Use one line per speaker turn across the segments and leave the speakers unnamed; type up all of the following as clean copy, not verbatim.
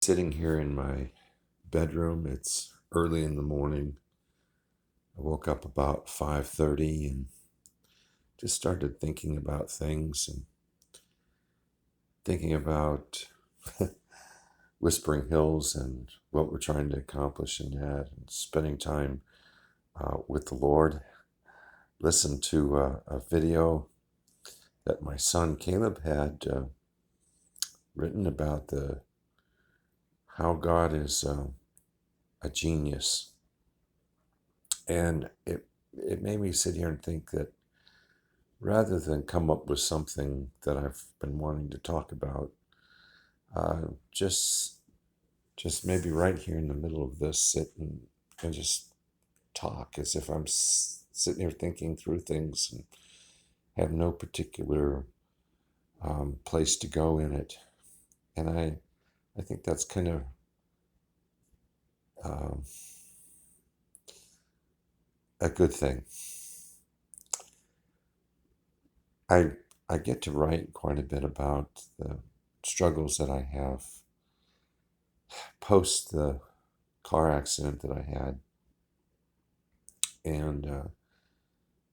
Sitting here in my bedroom. It's early in the morning. I woke up about 5:30 and just started thinking about things and thinking about Whispering Hills and what we're trying to accomplish in that, and spending time with the Lord. Listened to a video that my son Caleb had written about the how God is a genius, and it made me sit here and think that rather than come up with something that I've been wanting to talk about, uh, just just maybe right here in the middle of this, sit and just talk as if I'm sitting here thinking through things and have no particular place to go in it. And I think that's kind of um, a good thing. I I get to write quite a bit about the struggles that I have post the car accident that I had. And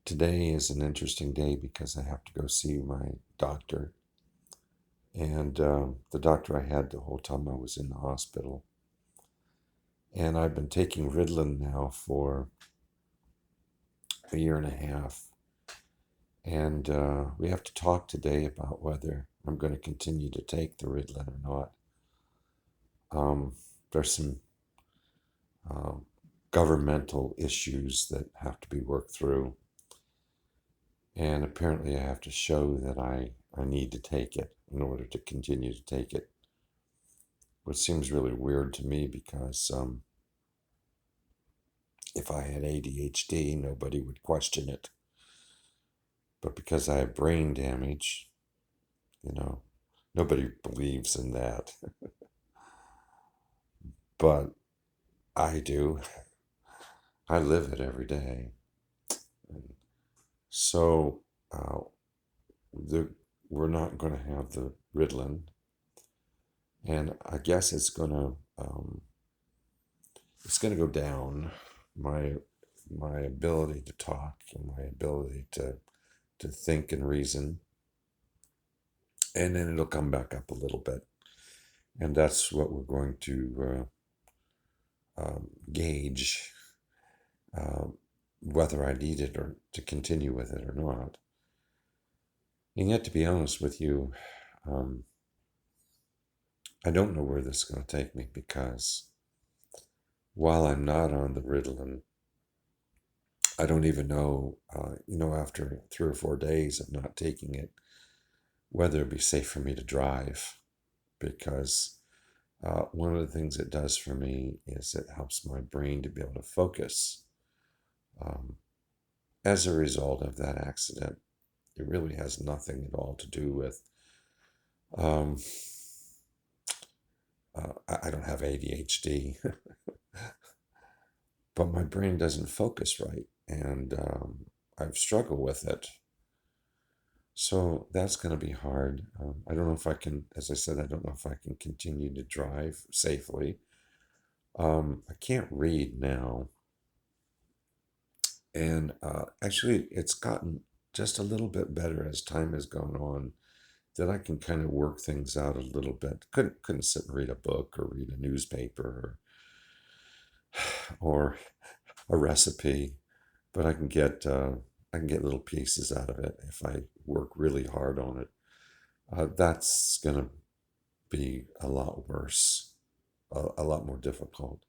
today is an interesting day because I have to go see my doctor. And the doctor I had the whole time I was in the hospital. And I've been taking Ritalin now for a year and a half. And we have to talk today about whether I'm going to continue to take the Ritalin or not. There's some um, governmental issues that have to be worked through. And apparently, I have to show that I need to take it in order to continue to take it, which seems really weird to me because if I had ADHD, nobody would question it. But because I have brain damage, you know, nobody believes in that. But I do. I live it every day. And so uh, the, we're not going to have the Ritalin. And I guess it's going to go down. My ability to talk and my ability to think and reason, and then it'll come back up a little bit, and that's what we're going to gauge uh, whether I need it or to continue with it or not. And yet, to be honest with you, um, I don't know where this is going to take me because while I'm not on the Ritalin, I don't even know, after 3 or 4 days of not taking it, whether it'd be safe for me to drive. Because one of the things it does for me is it helps my brain to be able to focus. Um, as a result of that accident, it really has nothing at all to do with. Um, I don't have ADHD, but my brain doesn't focus right, and I've struggled with it. So that's going to be hard. I don't know if I can, as I said, I don't know if I can continue to drive safely. I can't read now. And actually, it's gotten just a little bit better as time has gone on, that I can kind of work things out a little bit. Couldn't sit and read a book or read a newspaper or a recipe, but I can get little pieces out of it if I work really hard on it. That's gonna be a lot worse, a lot more difficult.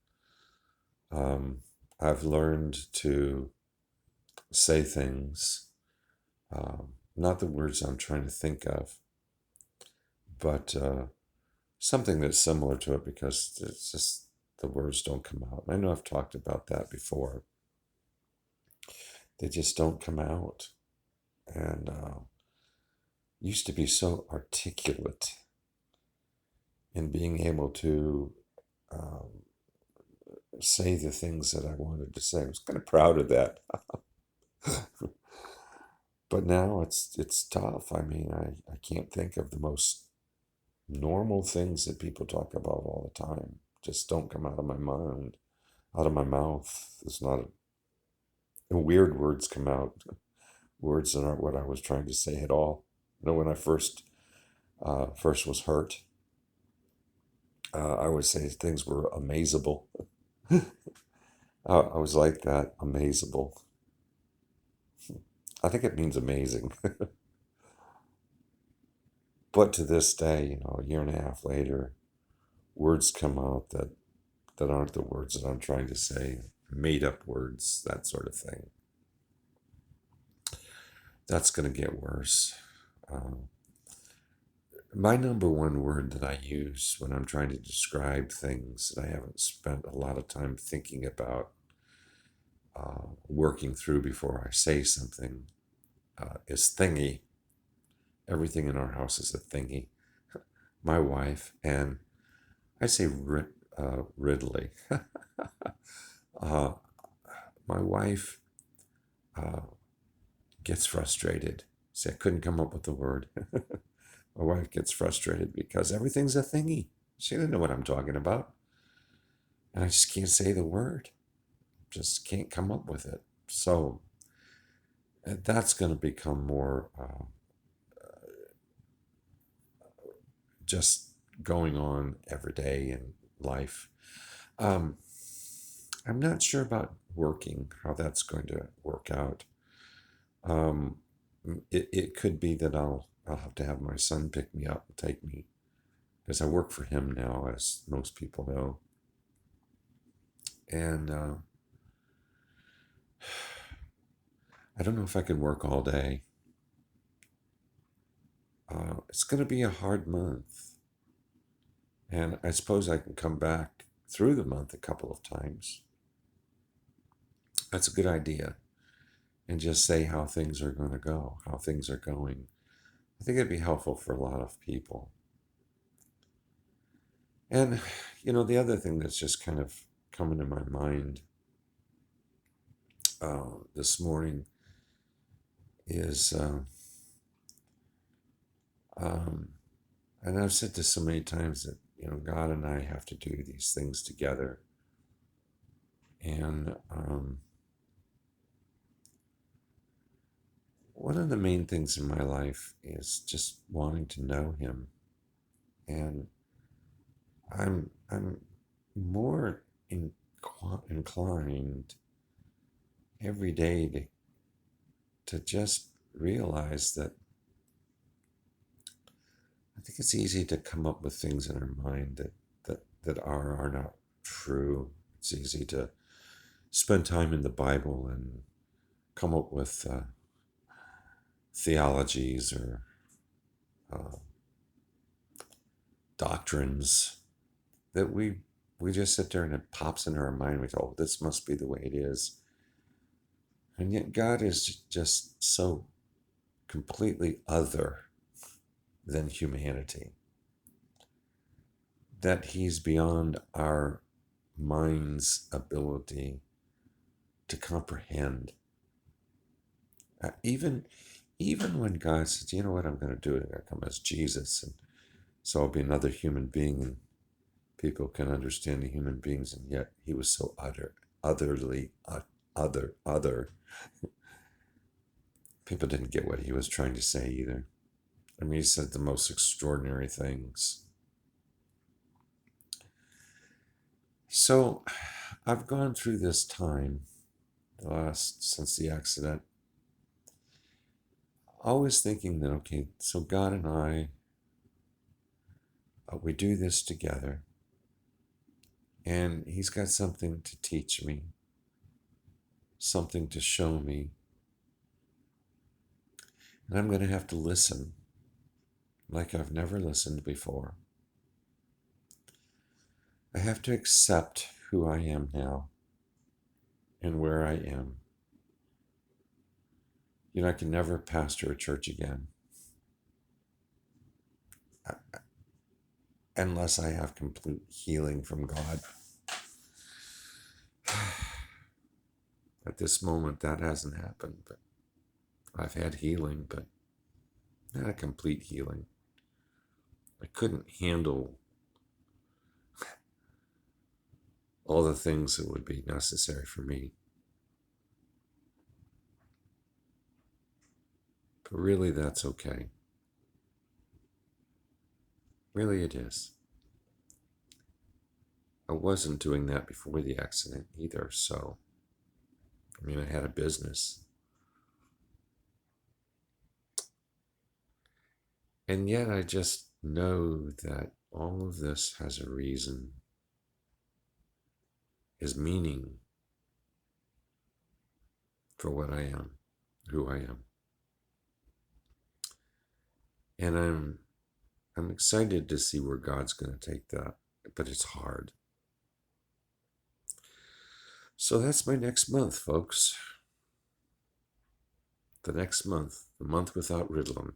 Um, I've learned to say things, not the words I'm trying to think of, but something that's similar to it because it's just the words don't come out. I know I've talked about that before. They just don't come out. And used to be so articulate in being able to um, say the things that I wanted to say. I was kind of proud of that. But now it's tough. I mean, I can't think of the most normal things that people talk about all the time just don't come out of my mind, out of my mouth. It's not, and weird words come out, words that aren't what I was trying to say at all. When I first was hurt, I would say things were amazable. I was like that, amazable. I think it means amazing. But to this day, a year and a half later, words come out that aren't the words that I'm trying to say, made up words, that sort of thing. That's going to get worse. My number one word that I use when I'm trying to describe things that I haven't spent a lot of time thinking about, working through before I say something, is thingy. Everything in our house is a thingy. My wife, and I say Ridley. uh, my wife gets frustrated. See, I couldn't come up with the word. My wife gets frustrated because everything's a thingy. She doesn't know what I'm talking about. And I just can't say the word. Just can't come up with it. So that's going to become more just going on every day in life. I'm not sure about working, how that's going to work out. It could be that I'll have to have my son pick me up and take me, because I work for him now, as most people know. And I don't know if I can work all day. It's going to be a hard month. And I suppose I can come back through the month a couple of times. That's a good idea. And just say how things are going to go, how things are going. I think it'd be helpful for a lot of people. And, the other thing that's just kind of coming to my mind this morning is, and I've said this so many times that, God and I have to do these things together. And one of the main things in my life is just wanting to know Him. And I'm more inclined every day to just realize that I think it's easy to come up with things in our mind that are not true. It's easy to spend time in the Bible and come up with theologies or doctrines that we just sit there and it pops into our mind. We go, oh, this must be the way it is. And yet God is just so completely other than humanity that He's beyond our mind's ability to comprehend. Even when God says, you know what, I'm going to do it, I'm going to come as Jesus, and so I'll be another human being, and people can understand the human beings, and yet He was so otherly, other. People didn't get what He was trying to say either. I mean, He said the most extraordinary things. So I've gone through this time, since the accident, always thinking that, okay, so God and I, we do this together, and He's got something to teach me, something to show me, and I'm going to have to listen like I've never listened before. I have to accept who I am now and where I am. I can never pastor a church again unless I have complete healing from God. At this moment, that hasn't happened, but I've had healing, but not a complete healing. I couldn't handle all the things that would be necessary for me. But really, that's okay. Really, it is. I wasn't doing that before the accident either, so, I mean, I had a business. And yet I just know that all of this has a reason, is meaning for what I am, who I am. And I'm excited to see where God's going to take that, but it's hard. So that's my next month, folks. The next month, the month without Ritalin.